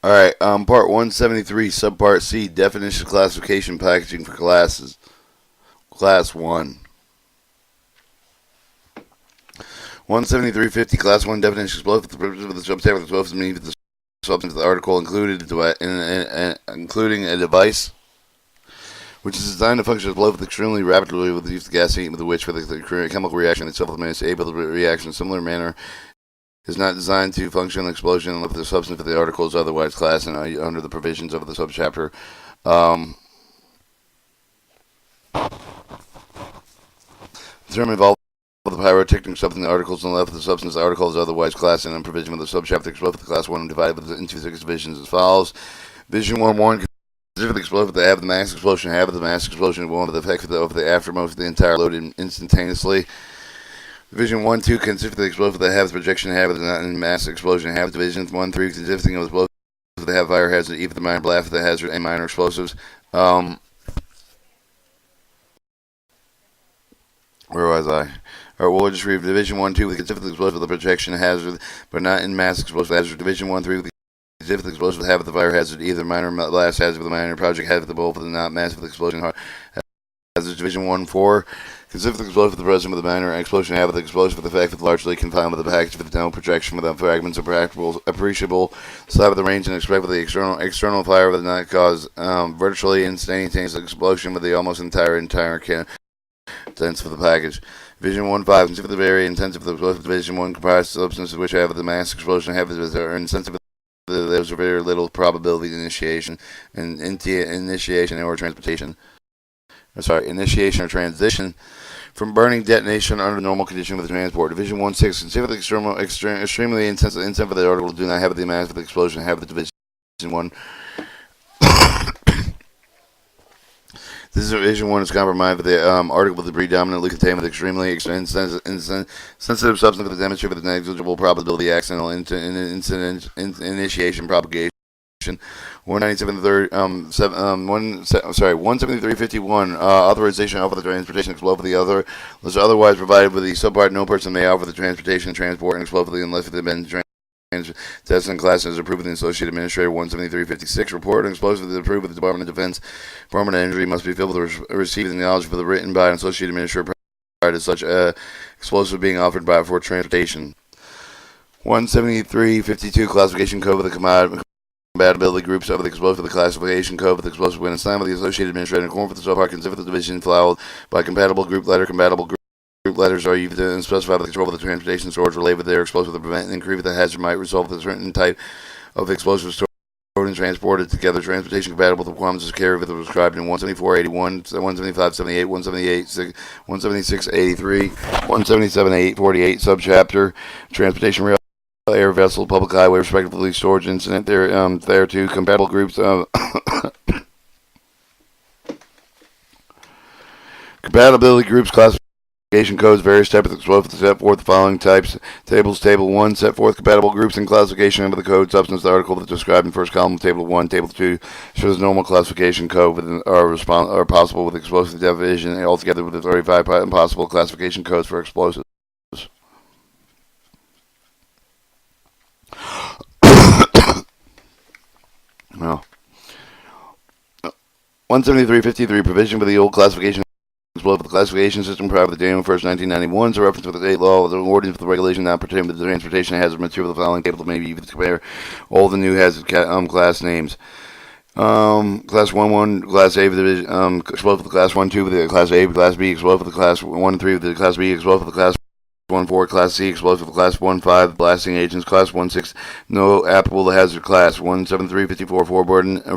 Alright, part 173, subpart C, definition, classification, packaging for classes. Class 1. 173.50, Class 1 definition, explosive for the purpose of the subtype of the explosive meaning of the substance of the article including a device which is designed to function as explosive extremely rapidly with the use of gas heat with which, for the chemical reaction itself, is able to react in a similar manner. Is not designed to function an explosion unless the substance of the article is otherwise classed and under the provisions of the subchapter. The term involved with the pyrotechnic substance the articles unless the substance of the article is otherwise classed and in provision of the subchapter explosive class 1 divided into 6 divisions as follows. Division 1:1 consider the explosive to have the mass explosion, have the mass explosion one of the effect of the aftermost of the entire load instantaneously. Division 1-2 consists of the explosive that has projection habit not in mass explosion habit. Division 1-3 consisting of explosives that have fire hazard, even the minor blast that hazard and minor explosives. Where was I? Alright, we'll just read Division 1-2 with consists of the explosive with the projection hazard, but not in mass explosive hazard. Division 1-3 with consists of the explosive that have the fire hazard, either minor blast hazard with the minor project hazard, the both of the not massive explosion hazard. Division 1-4 consists of the explosive with the present with the minor explosion habit, the explosive with the effect of largely confined with the package with no projection without fragments of appreciable side of the range and expect with the external fire with not cause virtually instantaneous explosion with the almost entire contents of the package. Division 1-5 consists of the very intensive the explosive. Division 1 comprises substances which have the mass explosion habit are insensitive. There's a very little probability of initiation or transportation. Initiation or transition from burning detonation under normal condition with the transport. Division 1-6 consider the extremely intensive for the article do not have the mass of the explosion have the Division 1. This Division 1 is compromised with the article with the predominantly contained with extremely insensitive substance with the demonstrated with the negligible probability of accidental initiation propagation. 173.51 authorization offer the transportation explosive the other was otherwise provided with the subpart. No person may offer the transportation, transport, and explosive unless it has been tested and classed as approved with the Associate Administrator. 173.56 report and explosive is approved with the Department of Defense. Permanent injury must be filled with receiving the knowledge for the written by an Associate Administrator prior to such explosive being offered for transportation. 173.52 classification code with the compatibility groups of the explosive the classification code with the explosive when assigned by the Associated Administrator in accordance with the subpart consider the division followed by compatible group letter. Compatible group letters are even specified with the control of the transportation storage related with their explosive to prevent and increase the hazard might result with a certain type of explosive stored and transported together. Transportation compatible with the requirements is carried with the prescribed in 174.81, 175.78, 178, 176.83, 177.848 subchapter transportation rail air vessel, public highway, respectively, storage incident there too. Compatible groups of compatibility groups classification codes, various types of explosives set forth the following types. Tables, Table 1, set forth compatible groups and classification under the code substance the article that's described in first column. Table 1, Table 2 shows normal classification code are possible with explosive division altogether with the 35 possible classification codes for explosives. No. 173.53 provision for the old classification explosive the classification system prior to January 1st, 1991. So reference with the state law, the ordinance for the regulation not pertaining to the transportation hazard material. The following table may be used to compare all the new hazard class names. Class 1-1, Class A with the explosive the Class 1-2 with the Class A, Class B explosive the Class 1-3 with the Class B explosive the Class 1-4, Class C explosive Class 1-5 blasting agents. Class 1-6 no applicable to hazard class. 173.54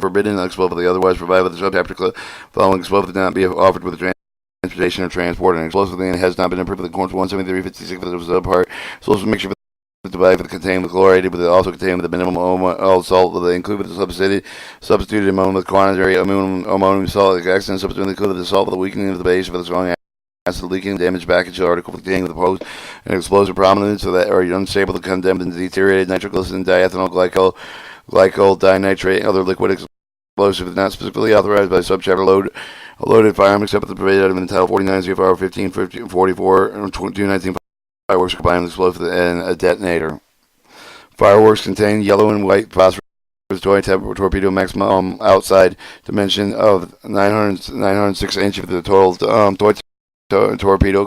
forbidden explosive the otherwise provided with the subchapter following explosive did not be offered with the transportation or transport and explosive has not been approved with the course 173.56 for the subpart. Explosive mixture with the device with contained with chlorinated with also contained with the minimum salt with the included with the substituted ammonium with quantity ammonium salt accident substituted included the salt with the weakening of the base for the strong acid leaking damage package article containing the post and explosive prominence so that are unstable to condemned and deteriorated nitroglycerin diethanol glycol dinitrate and other liquid explosive is not specifically authorized by subchapter a loaded firearm except for the provided item in Title 49 CFR 1544 219 fireworks combined with explosive and a detonator. Fireworks contain yellow and white phosphorus toy torpedo maximum outside dimension of 906 inches for the total toy torpedo.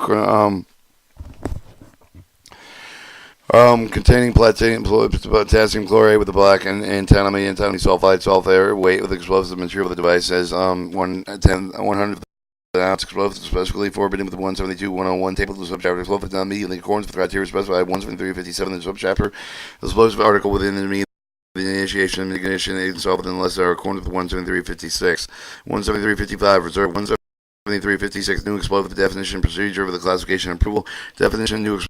Containing potassium chloride with the black and antimony sulfide sulfate weight with explosive material of the device as 100 ounce explosive specifically forbidden with the 172.101 table of the subchapter explosive not immediately in accordance with the criteria specified 173.57 in the subchapter. The explosive article within the initiation and ignition itself unless they are according to the 173.56. 173.55 reserve 173.56 new explosive definition procedure for the classification and approval definition new explosive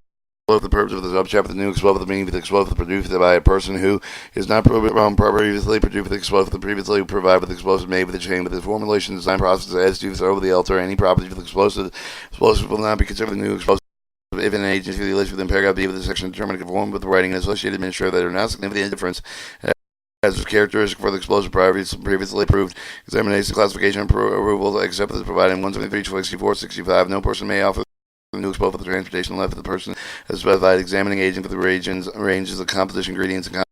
the purpose of the subchapter the new explosive meaning the explosive produced by a person who is not previously produced with the explosive previously provided with the explosive made with the chain with the formulation design process as to throw over the altar any property for the explosive will not be considered the new explosive if an agency listed within paragraph B of the section determined to conform with the writing and associated administrator that are not significant difference as is characteristic for the explosive previously approved examination classification approval except as provided in 173.64.65 no person may offer the new explosive for the transportation left of the person has specified examining agent for the ranges of composition ingredients and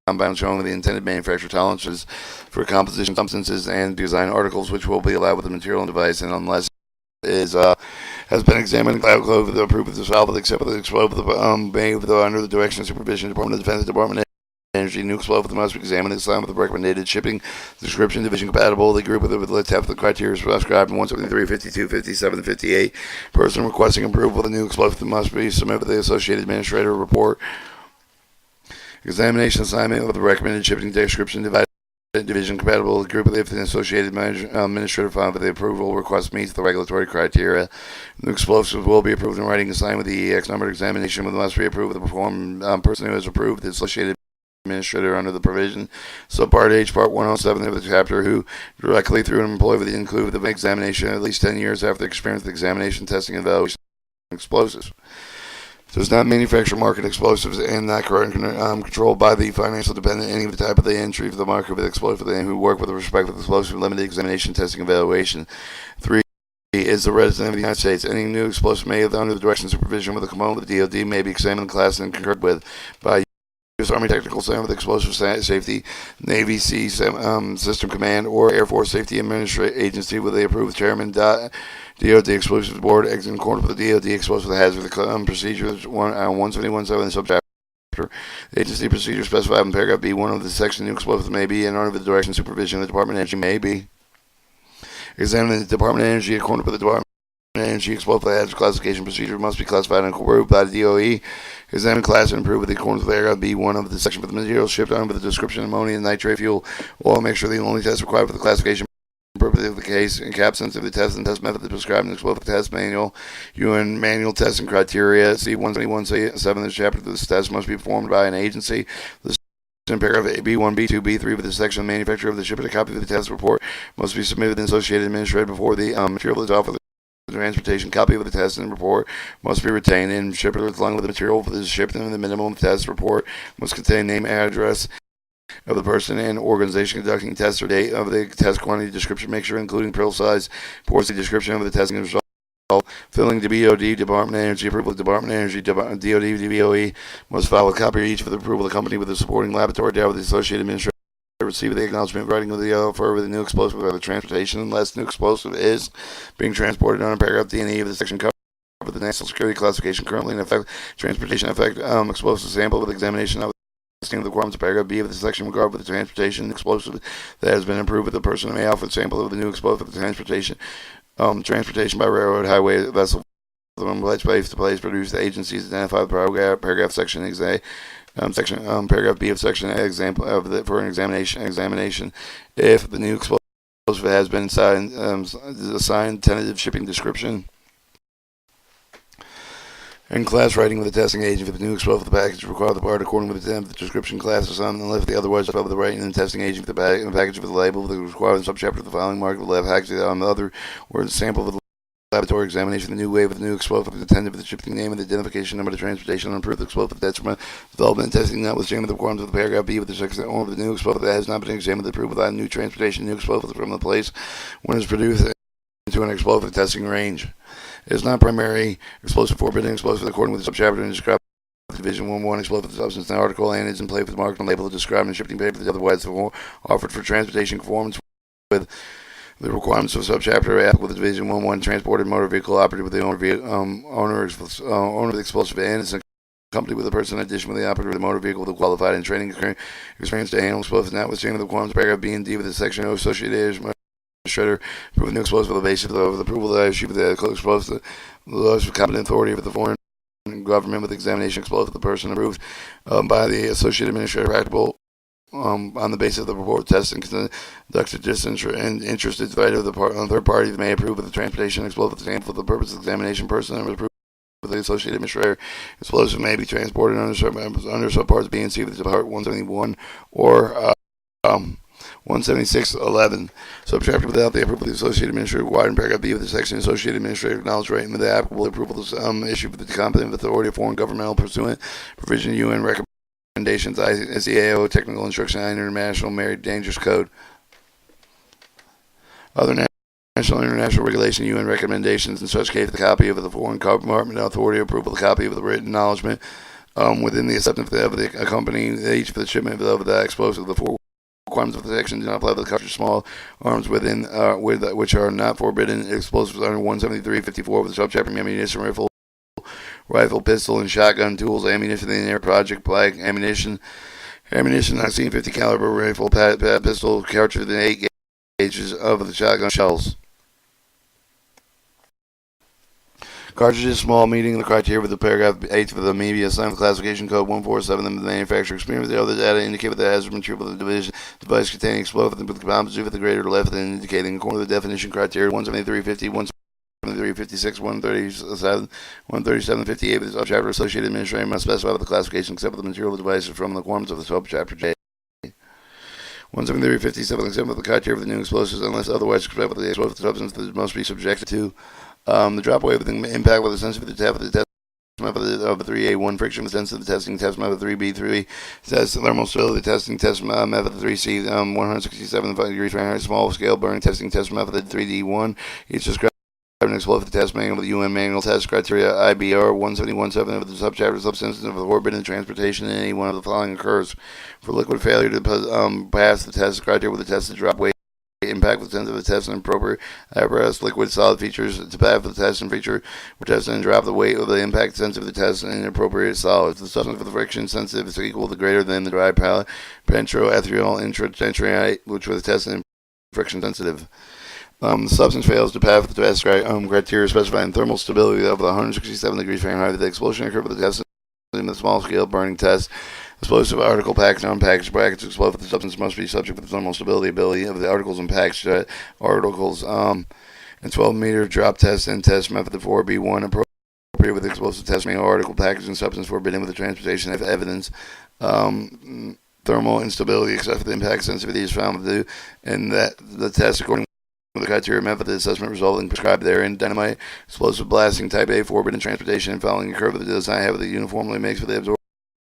compounds showing the intended manufacturer tolerances for composition substances and design articles which will be allowed with the material and device and unless is has been examined cloud code with approved with the solve except for the explosive made under the direction and supervision of the Department of Defense Department of Energy new explosive must be examined and signed with the recommended shipping description division compatibility group with the criteria prescribed in 173, 52, 57, and 58. Person requesting approval of the new explosive must be submitted with the associated administrator report. Examination assignment with the recommended shipping description division compatible group if the associated administrator found that the approval request meets the regulatory criteria. The explosives will be approved in writing and signed with the EX numbered examination must be approved with the performed person who has approved the associated administrator under the provision. Subpart H, Part 107 of the chapter who directly through an employee with the include the examination at least 10 years after the experience with examination, testing, and evaluation of explosives. Does not manufacture market explosives and not controlled by the financial dependent any of the type of the entry for the market with explosive who work with respect with explosive limited examination, testing, evaluation. 3 is the resident of the United States. Any new explosive made under the direction and supervision with a component of the DoD may be examined, classed, and concurred with by U.S. Army Technical Center with Explosive Safety, Navy Sea System Command, or Air Force Safety Administration Agency with the approved chairman. DoD Explosives Board, in accordance with the DoD Explosive Hazard Procedures 171.7 subchapter. The agency procedure specified in paragraph B1 of the section new explosives may be, and under the direction and supervision of the Department of Energy may be. Examining the Department of Energy according to the Department of Energy explosive hazard classification procedure must be classified and approved by the DOE. Examine, class, and approve with the accordance with paragraph B1 of the section for the materials shipped under the description of ammonia and nitrate fuel. Oil make sure the only test required for the classification purpose of the case and capsins of the test and test method is prescribed in the explosive test manual. UN manual testing criteria. See 171.7 of the chapter. This test must be performed by an agency. In paragraph B1, B2, B3 with the section of manufacturer of the shipment, a copy of the test report must be submitted and associated administrator before the material is offered. The transportation copy of the test and report must be retained and shipped along with the material for the shipment. The minimum test report must contain name, address of the person and organization conducting tests or date of the test quantity description, make sure including pill size, portion description of the testing result. Filling the DoD, Department of Energy approval, Department of Energy, DoD, DOE must file a copy of each for the approval of the company with the supporting laboratory data with the associated administrator. Receive the acknowledgement writing of the offer with the new explosive or the transportation unless new explosive is being transported under paragraph D and E of the section covered with the national security classification currently in effect. Transportation effect explosive sample with examination of the requirements of paragraph B of the section regard with the transportation explosive that has been approved with the person may offer the sample of the new explosive for the transportation by railroad, highway, vessel from place to place produced. The agencies identify the paragraph section paragraph B of section A example of the for an examination if the new explosive has been assigned tentative shipping description and class writing with the testing agent for the new explosive the package required the part according with the description class assigned and left the otherwise above the writing and the testing agent for the package for the label with the required subchapter of the filing mark with the left package on the other or the sample of the laboratory examination, the new wave of the new explosive, the tender for the shipping name and the identification number of the transportation, unapproved explosive that's from development and testing, notwithstanding the requirements of the paragraph B with the section or of the new explosive that has not been examined, approved without new transportation, new explosive from the place when it's produced into an explosive testing range. It is not primary explosive forbidden explosive according with the subchapter and described Division 1-1 explosive substance and article and is in play with the mark and label described in shipping paper that otherwise offered for transportation conformance with the requirements of subchapter applicable to Division 1-1 transported motor vehicle operated with the owner of the explosive and is accompanied with a person in addition with the operator of the motor vehicle with a qualified and training experience to handle explosives notwithstanding the requirements of paragraph B and D with the section O associated administrator approving the explosive on the basis of the approval that I issued with the explosive the competent authority of the foreign government with examination explosive the person approved by the associate administrator practicable on the basis of the report testing conducted interested third party may approve of the transportation explosive for the purpose of examination person and approve with the associate administrator explosive may be transported under subparts B and C with the part 171 or 176.11. Subchapter without the approval of the associate administrator required in paragraph B of the section associate administrator acknowledged right with the applicable approval issued with the competent authority of foreign governmental pursuant provision UN recommendations ICAO technical instruction international married dangerous code other national and international regulation UN recommendations in such case the copy of the foreign government authority approval the copy of the written acknowledgement within the acceptance of the accompanying each for the shipment of the explosive the four requirements of the section do not apply to the coverage of small arms within which are not forbidden explosives under 173.54 with the subchapter ammunition rifle pistol and shotgun tools ammunition in the air project black ammunition 1950 caliber rifle pistol cartridge and 8 gauges of the shotgun shells. Cartridges small, meeting the criteria with the paragraph 8 for the maybe assigned with classification code 147 of the manufacturer experience. The other data indicate that the hazard material of the device containing explosive with the composite with the greater left and indicating according to the definition criteria 173.50, 173.56, 137, 137.58 of the subchapter associated administrator must specify with the classification except for the material of the device from the requirements of the subchapter J. 173.57 except for the criteria for the new explosives unless otherwise expressed with the explosive substance that must be subjected to the drop away with the impact with the sensitivity of the test method of the 3A1 friction with sensitive testing test method 3B3 test thermal stability testing test method 3C 167 degrees Fahrenheit small scale burning testing test method 3D1 each described an explosive test manual with the UN manual test criteria IBR 171.7 of the subchapter substances of the forbidden transportation in any one of the following occurs for liquid failure to pass the test criteria with the tested drop weight impact with sensitive test and appropriate apparatus liquid solid features to pass the test and feature for test and drop the weight of the impact sensitive test and appropriate solids. The substance for the friction sensitive is equal to greater than the dry pentroethyl intratentrate which was tested and friction sensitive. The substance fails to pass the test criteria specifying thermal stability of 167 degrees Fahrenheit. The explosion occurred with the test in the small scale burning test. Explosive article packaged on packaged brackets explosive the substance must be subject to the thermal stability ability of the articles and packaged articles and 12-meter drop test and test method 4B1 appropriate with explosive test manual article packaged and substance forbidden with the transportation of evidence thermal instability except for the impact sensitivity is found to do and that the test according to the criteria method of assessment resulting prescribed therein dynamite explosive blasting type A forbidden transportation and following the curve of the design have the uniformly makes for the absorber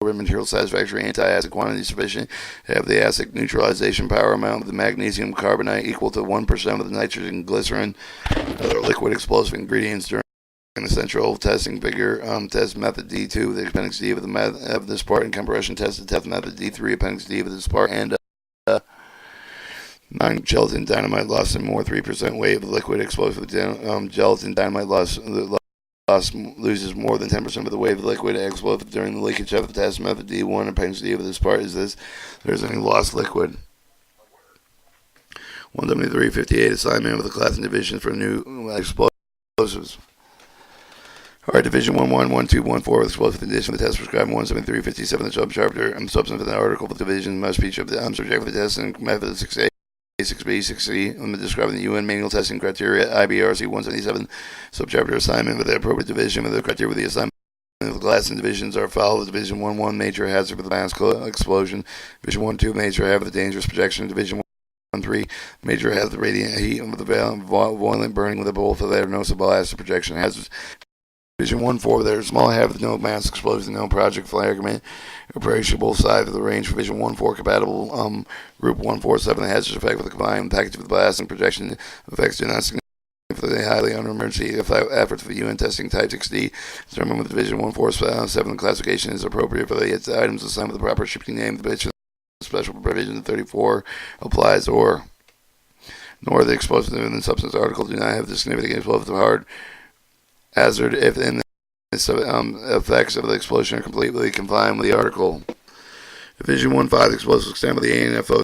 material satisfactory anti-acid quantity sufficient have the acid neutralization power amount of the magnesium carbonate equal to 1% of the nitrogen glycerin other liquid explosive ingredients during the central testing figure test method D2 the appendix D of the of this part and compression test test method D3 appendix D of this part and non-gelatin dynamite loss and more 3% weight of the liquid explosive gelatin dynamite loss loses more than 10% of the weight of the liquid explosive during the leakage of the test method D1 appendix D of this part is this there's any lost liquid. 173.58 assignment of the class and division for new explosives. Alright, Division 1-1, 1-2, 1-4 with explosive condition of the test prescribed 173.57 the subchapter and substance of the article of the division must be subject to the test and method 6A 6B, 6C, describing the UN manual testing criteria, IBRC 177, subchapter assignment with the appropriate division with the criteria with the assignment of the class and divisions are followed. Division 1-1, major hazard with the mass explosion. Division 1-2, major hazard with the dangerous projection. Division 1-3, major hazard with the radiant heat and with the violent burning with the both of their no blast projection hazards. Division 1-4, there is small hazard with no mass explosion, no project fragment, appreciable side of the range. Division 1-4 compatible group 147 hazardous effect with the combined package of the blast and projection effects do not for the highly under emergency efforts for UN testing type 6D, determined with Division 147 classification is appropriate for the items assigned with the proper shipping name. The special provision 34 applies, or nor the explosive in the substance article do not have the significant explosive hard hazard if in the effects of the explosion are completely confined with the article. Division 1.5 explosives extend with the ANFO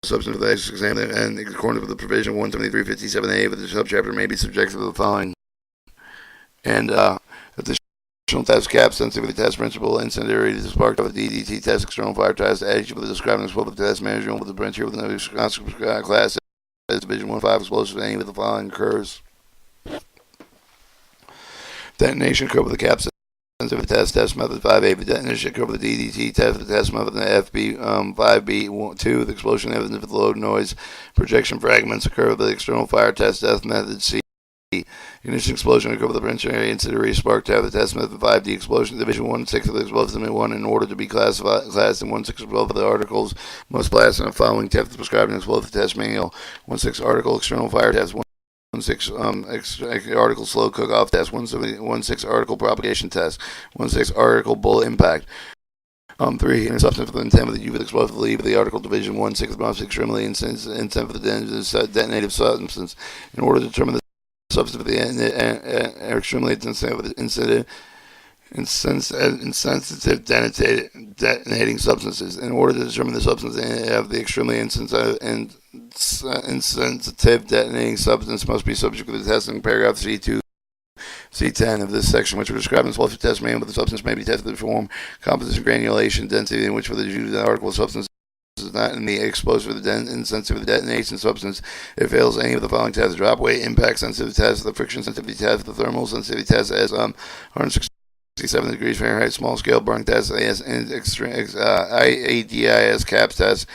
substance of the examined, and according to the provision 173.57a of the subchapter may be subjected to the following. And additional test cap, sensitivity test, principal, incendiary spark of the DDT test, external fire test, additive with the describing explosive test, management with the branch here with the class as Division 1.5 explosive, any with the following occurs. Detonation curve with the cap sensitivity test method 5A, the detonation curve with the DDT test method, the FB 5B2, the explosion evidence with the load noise projection fragments occur with the external fire test method C. Ignition explosion occur with the primary incendiary spark the test method 5D explosion. Division 1.6 of the explosive 1 in order to be classed in 1.6 above the articles must blast in the following test prescribed in explosive test manual. 1.6 article external fire test 1.6 article slow cook-off test, 1.6 article propagation test, 1.6 article bullet impact. 3. In a substance with the intent of the U with explosive leave of the article Division 1.6 most extremely intent for the detonative substance. In order to determine the substance of the extremely insensitive detonating substances. In order to determine the substance of the extremely insensitive detonating substance must be subject to the testing paragraph C2. C10 of this section, which are described in the explosive test manual, but the substance may be tested to form, composition, granulation, density, in which for the used article substance is not in the explosive insensitive detonation substance. It fails any of the following tests: drop weight, impact sensitivity test, the friction sensitivity test, the thermal sensitivity test as 167 degrees Fahrenheit, small scale burn test, IADIS caps test,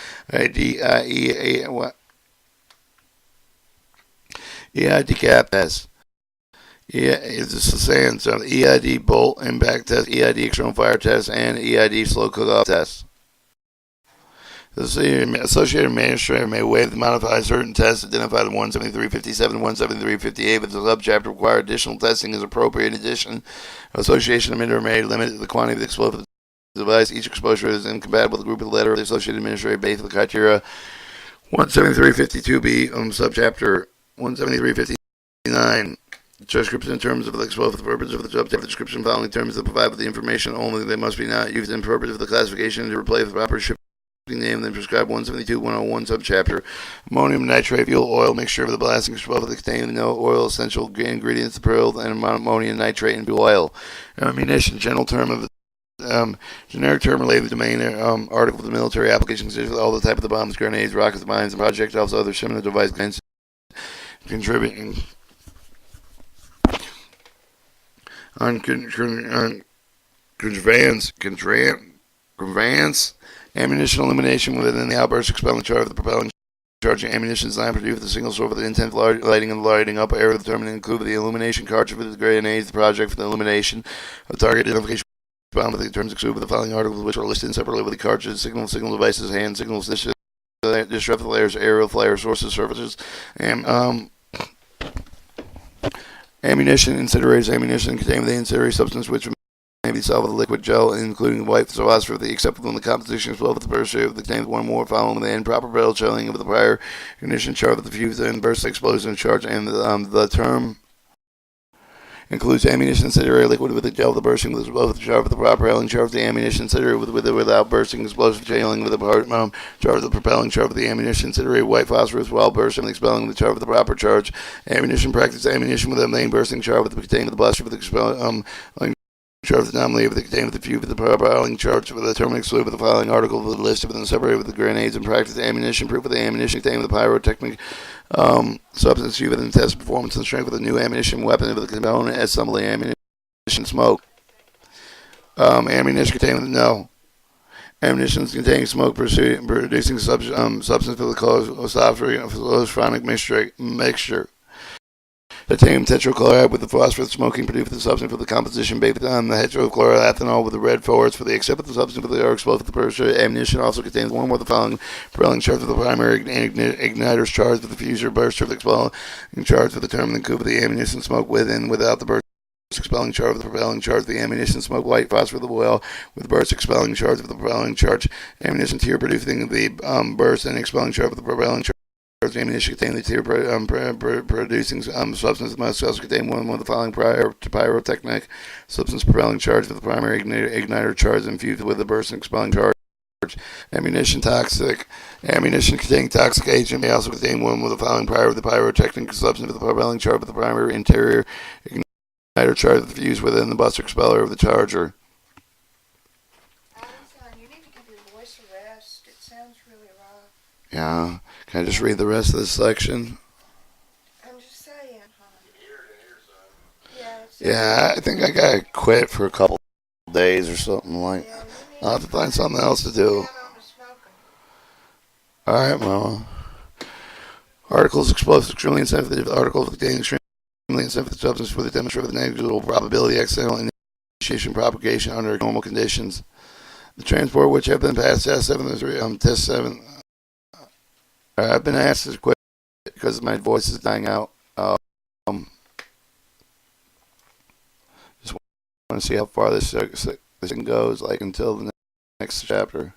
EID cap test. It's a sand, so EID bolt impact test, EID external fire test, and EID slow cook-off test. The associated administrator may waive and modify certain tests identified in 173.57 and 173.58, but the subchapter require additional testing as appropriate. In addition, association administrator may limit the quantity of the explosive device. Each exposure is incompatible with the group of the letter of the associated administrator based on the criteria 173.52b, subchapter 173.59. Description in terms of the explosive purpose of the subject. The description following terms that provide with the information only. They must be not used in purpose of the classification to replace the proper shipping name. Then prescribe 172.101 subchapter. Ammonium nitrate fuel oil mixture of the blasting explosive containing no oil essential ingredients: the pearl and ammonium nitrate and fuel oil. Ammunition, general term of generic term related to the domain article of the military applications. All the type of the bombs, grenades, rockets, mines, and projectiles, other similar devices contributing on conveyance, ammunition elimination within the outburst expelling charge of the propelling charge of ammunition designed produced with a single source with the intent of lighting and lighting up area determined to include the illumination cartridge with the grenades, the project for the illumination of target identification bomb with the terms exuded with the following articles which are listed separately with the cartridge, signal devices, hand signals, disruptive layers, aerial flare sources, surfaces, and ammunition, incinerators, ammunition containing the incendiary substance which may be solved with liquid gel, including white phosphorus, except when the composition is well with the burst rate of the contains one more following the improper barrel chilling of the prior ignition charge with the fuse and burst explosion charge, and the term includes ammunition incendiary liquid with the gel, the bursting with the charge with the propelling charge, the ammunition incendiary with without bursting explosive chailing with the charge of the propelling charge with the ammunition incendiary white phosphorus while bursting and expelling the charge with the proper charge, ammunition practice ammunition with the main bursting charge with the containing the buster with the expelling charge with the anomaly with the containing with the fuse with the propelling charge with the terminal exclude with the following article with the list with the separated with the grenades and practice ammunition proof with the ammunition containing with the pyrotechnic substance used within test performance and strength with a new ammunition weapon with the component assembly ammunition smoke. Ammunition containing ammunition containing smoke producing substance for the cause of phosphoric mixture. Titanium tetrachloride with the phosphorus smoking produced the substance for the composition based on the heterochloroethanol with the red forwards for the except the substance for the are explosive. The Persia ammunition also contains one more the following propelling charge with the primary igniter's charge with the fuser burst of the expelling charge with the terminal coup of the ammunition smoke with and without the burst expelling charge with the propelling charge the ammunition smoke white phosphor the oil with burst expelling charge with the propelling charge ammunition tier producing the burst and expelling charge with the propelling charge ammunition containing the tier producing substance must also contain one of the following prior to pyrotechnic substance propelling charge with the primary igniter charge infused with the burst and expelling charge. Ammunition toxic. Ammunition containing toxic agent may also contain one with the following prior with the pyrotechnic substance with the propelling charge with the primary interior igniter charge with the fuse within the buster expeller of the charger. You need to give your voice a rest. It sounds really rough. Yeah. Can I just read the rest of this section? I'm just saying, huh? Yeah, I think I gotta quit for a couple days or something like. Yeah, I'll have to find something else to do. All right, Mama. Articles explosive extremely insensitive. Articles containing extremely insensitive substance for the demonstrated negligible probability accidental initiation propagation under normal conditions. The transport which have been passed test 7 test 7. I've been asked to quit because my voice is dying out. Just want to see how far this thing goes, like until the next chapter.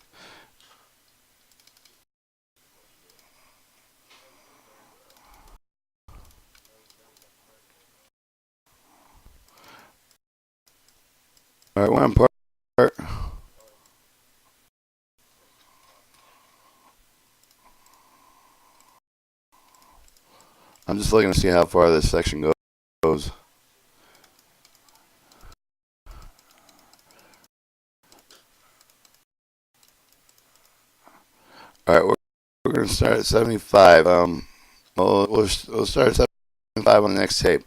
All right, one part. I'm just looking to see how far this section goes. All right, we're going to start at 75. We'll start at 75 on the next tape.